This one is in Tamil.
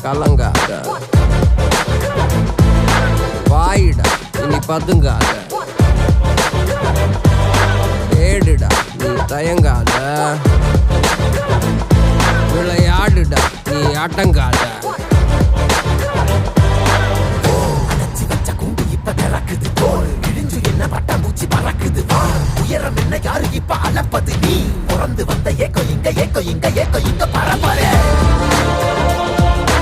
கலங்காத, வாயிடா இனி பதுங்காத, ஏடுடா நீ தயங்காத, விளையாடுடா நீ அடங்காத. உயரம் என்ன யாரு இப்ப அளப்பது நீ பிறந்து வந்த ஏக்கோ இங்க பரம்பரை